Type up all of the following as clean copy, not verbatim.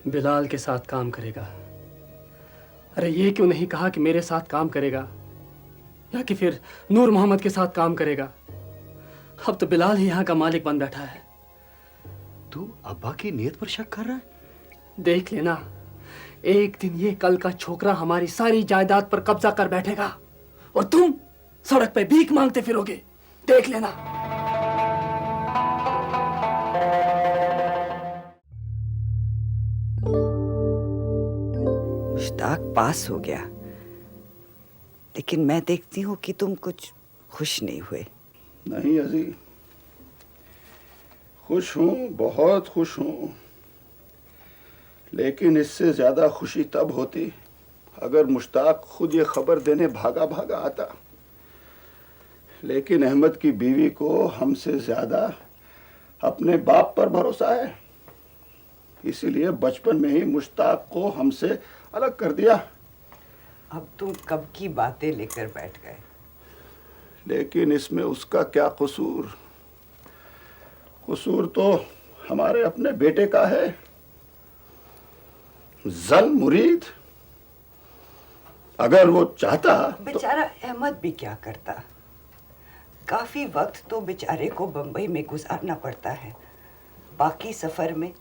बिलाल के साथ काम करेगा। अरे ये क्यों नहीं कहा कि मेरे साथ काम करेगा या कि फिर नूर मोहम्मद के साथ काम करेगा। अब तो बिलाल ही यहाँ का मालिक बन बैठा है। तू अब्बा की नीयत पर शक कर रहा है? देख लेना, एक दिन ये कल का छोकरा हमारी सारी जायदाद पर कब्जा कर बैठेगा और तुम सड़क पे भीख मांगते फिरोगे। देख लेना। मुश्ताक पास हो गया, लेकिन मैं देखती हूँ कि तुम कुछ खुश नहीं हुए। नहीं अजी, खुश हूँ, बहुत खुश हूँ, लेकिन इससे ज्यादा खुशी तब होती अगर मुश्ताक खुद ये खबर देने भागा भागा आता। लेकिन अहमद की बीवी को हमसे ज्यादा अपने बाप पर भरोसा है, इसीलिए बचपन में ही मुश्ताक को हमसे अलग कर दिया। अब तुम कब की बातें लेकर बैठ गए। लेकिन इसमें उसका क्या कसूर? कसूर तो हमारे अपने बेटे का है। जल मुरीद, अगर वो चाहता बेचारा अहमद भी क्या करता। काफी वक्त तो बेचारे को बंबई में गुजारना पड़ता है। बाकी सफर में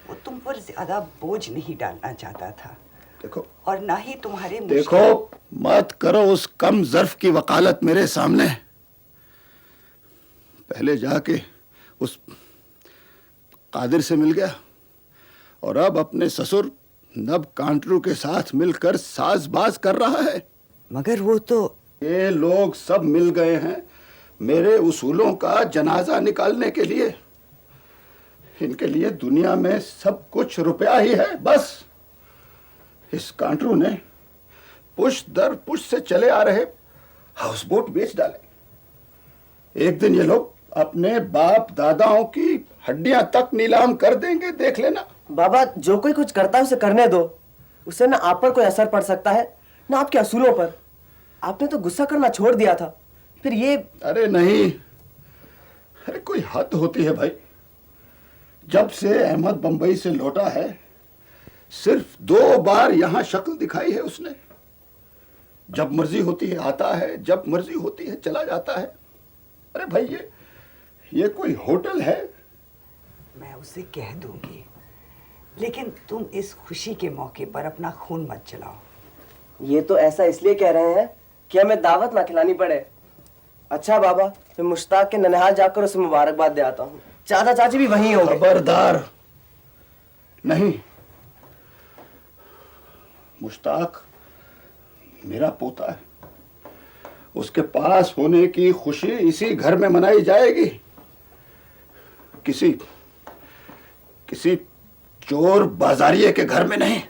वो तुम पर ज्यादा बोझ नहीं डालना चाहता था। देखो, और ना ही तुम्हारे देखो, मत करो उस कम ज़र्फ की वकालत मेरे सामने। पहले जाके उस कादिर से मिल गया और अब अपने ससुर नब कांटरू के साथ मिलकर साजबाज कर रहा है। मगर वो तो ये लोग सब मिल गए हैं मेरे उसूलों का जनाजा निकालने के लिए। इनके लिए दुनिया में सब कुछ रुपया ही है बस। इस कांटरू ने पुश्त दर पुश्त से चले आ रहे हाउस बोट बेच डाले। एक दिन ये लोग अपने बाप दादाओं की हड्डियां तक नीलाम कर देंगे, देख लेना। बाबा, जो कोई कुछ करता है उसे करने दो। उससे ना आप पर कोई असर पड़ सकता है ना आपके असूलों पर। आपने तो गुस्सा करना छोड़ दिया था, फिर ये। अरे नहीं, अरे कोई हद होती है भाई। जब से अहमद बंबई से लौटा है सिर्फ 2 बार यहां शक्ल दिखाई है उसने। जब मर्जी होती है आता है, जब मर्जी होती है चला जाता है। अरे भाई, ये कोई होटल है? मैं उसे कह दूंगी, लेकिन तुम इस खुशी के मौके पर अपना खून मत जलाओ। ये तो ऐसा इसलिए कह रहे हैं कि हमें दावत ना खिलानी पड़े। अच्छा बाबा, मैं मुश्ताक के ननिहाल जाकर उसे मुबारकबाद दे आता हूँ। चाचा चाची भी वहीं होंगे। खबरदार नहीं, मुश्ताक मेरा पोता है। उसके पास होने की खुशी इसी घर में मनाई जाएगी, किसी चोर बाजारिये के घर में नहीं।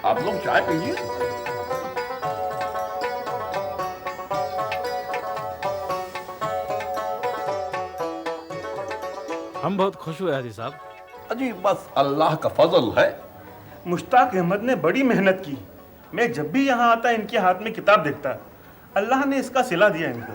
आप लोग चाय पीजिए। हम बहुत खुश हुए हाजी साहब। अजी बस अल्लाह का फजल है। मुश्ताक अहमद ने बड़ी मेहनत की। मैं जब भी यहाँ आता इनके हाथ में किताब देखता, अल्लाह ने इसका सिला दिया इनको।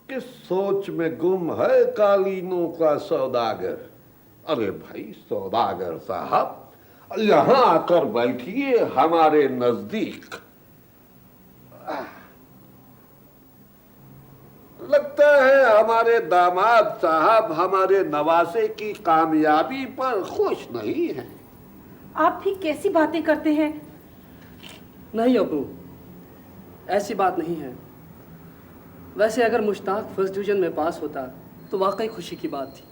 किस सोच में गुम है कालीनों का सौदागर। अरे भाई सौदागर साहब, यहाँ आकर बैठिए हमारे नजदीक। लगता है हमारे दामाद साहब हमारे नवासे की कामयाबी पर खुश नहीं हैं। आप भी कैसी बातें करते हैं? नहीं अबू, ऐसी बात नहीं है। वैसे अगर मुश्ताक फर्स्ट डिवीजन में पास होता तो वाकई खुशी की बात थी।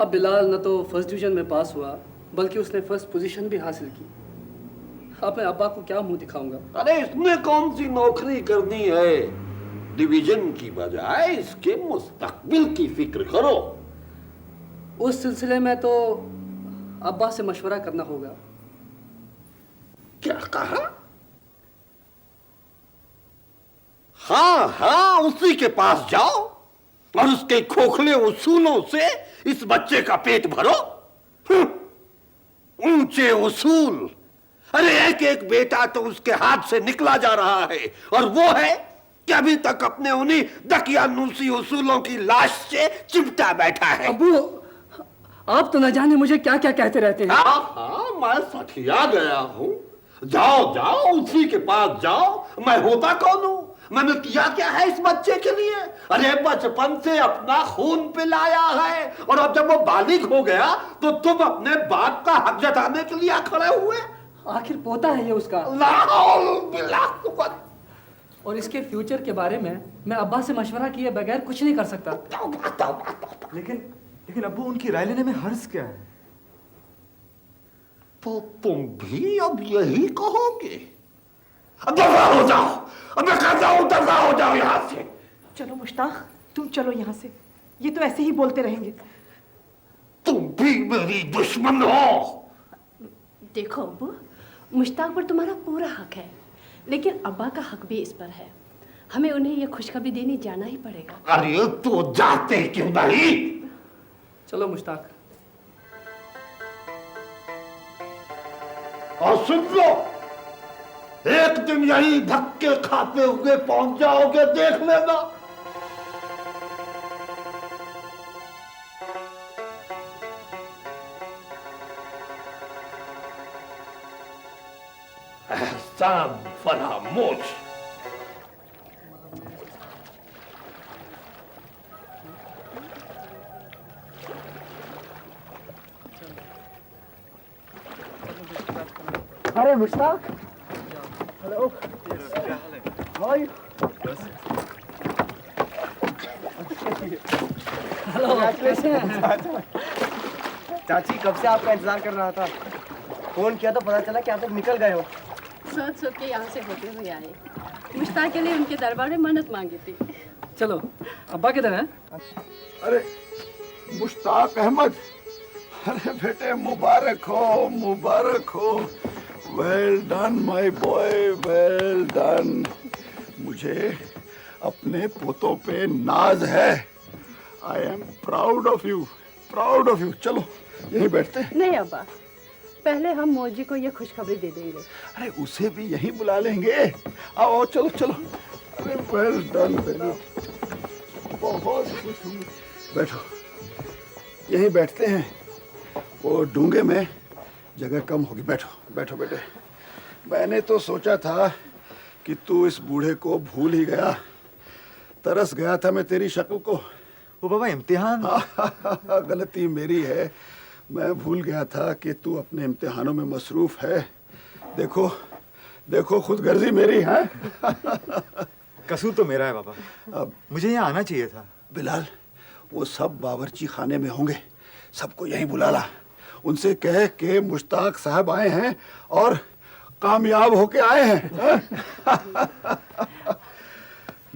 अब बिलाल न तो फर्स्ट डिवीजन में पास हुआ बल्कि उसने फर्स्ट पोजीशन भी हासिल की। अब मैं अब्बा को क्या मुंह दिखाऊंगा? अरे इसने कौन सी नौकरी करनी है? डिवीजन की बजाय इसके मुस्तकबिल की फिक्र करो। उस सिलसिले में तो अब्बा से मशवरा करना होगा। क्या कहा? हाँ हाँ, उसी के पास जाओ और उसके खोखले उसूलों से इस बच्चे का पेट भरो। ऊंचे उसूल! अरे एक एक बेटा तो उसके हाथ से निकला जा रहा है और वो है कि अभी तक अपने उन्हीं दकियानूसी उसूलों की लाश से चिपटा बैठा है। अबू, आप तो न जाने मुझे क्या क्या कहते रहते हैं। हाँ हाँ, मैं सठिया गया हूं। जाओ जाओ, उसी के पास जाओ। मैं होता कौन हूं? मैंने किया क्या है इस बच्चे के लिए? अरे बचपन से अपना खून पिलाया है और अब जब वो बालिग हो गया तो तुम अपने बाप का हक जताने के लिए खड़े हुए। आखिर पोता है ये उसका। और इसके फ्यूचर के बारे में मैं अब्बा से मशवरा किए बगैर कुछ नहीं कर सकता। लेकिन अब्बू, उनकी राय लेने में हर्ज क्या है? तो तुम भी अब यही कहोगे? अब दफा हो जाओ, अब मैं कहता हूं दफा हो जाओ यहां से। चलो मुश्ताक, तुम चलो यहाँ से। ये तो ऐसे ही बोलते रहेंगे। तुम भी मेरी दुश्मन हो। देखो अब्बू, मुश्ताक पर तुम्हारा पूरा हक है, लेकिन अब्बा का हक भी इस पर है। हमें उन्हें ये खुशखबरी देने जाना ही पड़ेगा। अरे तो जाते क्यों नहीं? चलो मुश्ताक। और सुन लो, एक दिन यही धक्के खाते हुए पहुंच जाओगे, देख लेना। एहसान फरामोश। अरे मुश्ताक, हेलो, हाय। हेलो, कैसे हैं? चाची कब से आपका इंतजार कर रहा था। फोन किया तो पता चला कि आप लोग निकल गए हो। सोच सोच के यहाँ से होते हुए आए। मुश्ताक के लिए उनके दरबार में मन्नत मांगी थी। चलो, अब्बा किधर हैं? अरे मुश्ताक अहमद, अरे बेटे मुबारक हो, मुबारक हो। Well done my boy, well done. मुझे अपने पोतों पे नाज है। I am proud of you, proud of you. चलो यहीं बैठते हैं। नहीं अब्बा, पहले हम मौजी को ये खुशखबरी दे देंगे। अरे उसे भी यहीं बुला लेंगे। आओ चलो चलो। अरे वेल डन, वेल, बहुत खुश हूँ। बैठो, यहीं बैठते हैं। वो डूंगे में जगह कम होगी। बैठो बैठो बेटे। मैंने तो सोचा था कि तू इस बूढ़े को भूल ही गया। तरस गया था मैं तेरी शक्ल को। वो बाबा, इम्तिहान। गलती मेरी है। मैं भूल गया था कि तू अपने इम्तिहानों में मसरूफ है। देखो देखो, खुदगर्जी मेरी है। कसूर तो मेरा है बाबा। अब मुझे यहाँ आना चाहिए था। बिलाल, वो सब बावर्ची खाने में होंगे। सबको यहीं बुला ला। उनसे कह के मुश्ताक साहब आए हैं और कामयाब होके आए हैं।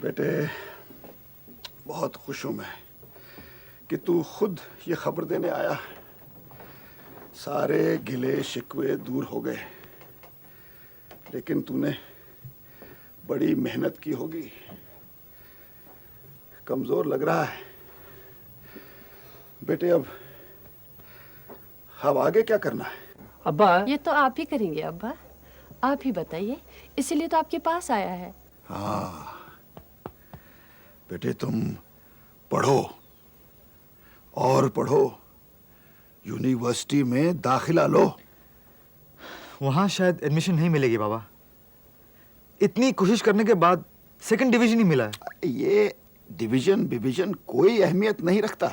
बेटे, बहुत खुश हूं मैं कि तू खुद ये खबर देने आया। सारे गिले शिकवे दूर हो गए, लेकिन तूने बड़ी मेहनत की होगी। कमजोर लग रहा है बेटे। अब आगे क्या करना है? अब्बा, ये तो आप ही करेंगे अब्बा, आप ही बताइए। इसीलिए तो आपके पास आया है। हाँ बेटे, तुम पढ़ो और पढ़ो, यूनिवर्सिटी में दाखिला लो। वहाँ शायद एडमिशन नहीं मिलेगी बाबा। इतनी कोशिश करने के बाद सेकंड डिवीजन ही मिला है। ये डिवीजन कोई अहमियत नहीं रखता।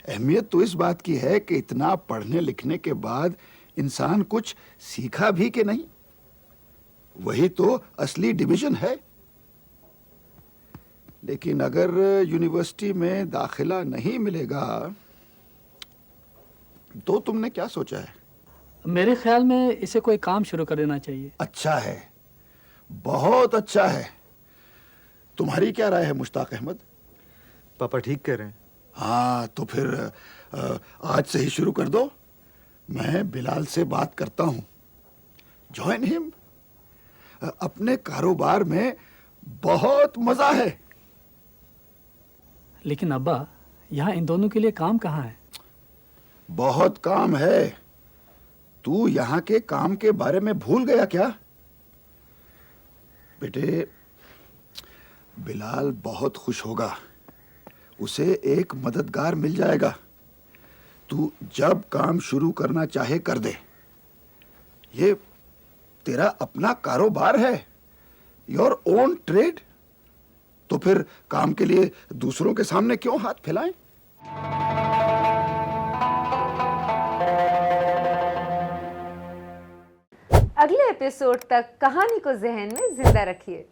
अहमियत तो इस बात की है कि इतना पढ़ने लिखने के बाद इंसान कुछ सीखा भी कि नहीं, वही तो असली डिवीजन है। लेकिन अगर यूनिवर्सिटी में दाखिला नहीं मिलेगा तो तुमने क्या सोचा है? मेरे ख्याल में इसे कोई काम शुरू कर देना चाहिए। अच्छा है, बहुत अच्छा है। तुम्हारी क्या राय है मुश्ताक अहमद? पापा ठीक कह रहे हैं। हाँ, तो फिर आज से ही शुरू कर दो। मैं बिलाल से बात करता हूँ। Join him. अपने कारोबार में बहुत मजा है। लेकिन अब्बा, यहाँ इन दोनों के लिए काम कहाँ है? बहुत काम है। तू यहाँ के काम के बारे में भूल गया क्या? बेटे, बिलाल बहुत खुश होगा। उसे एक मददगार मिल जाएगा। तू जब काम शुरू करना चाहे कर दे। ये तेरा अपना कारोबार है, योर ओन ट्रेड। तो फिर काम के लिए दूसरों के सामने क्यों हाथ फैलाएं? अगले एपिसोड तक कहानी को जहन में जिंदा रखिए।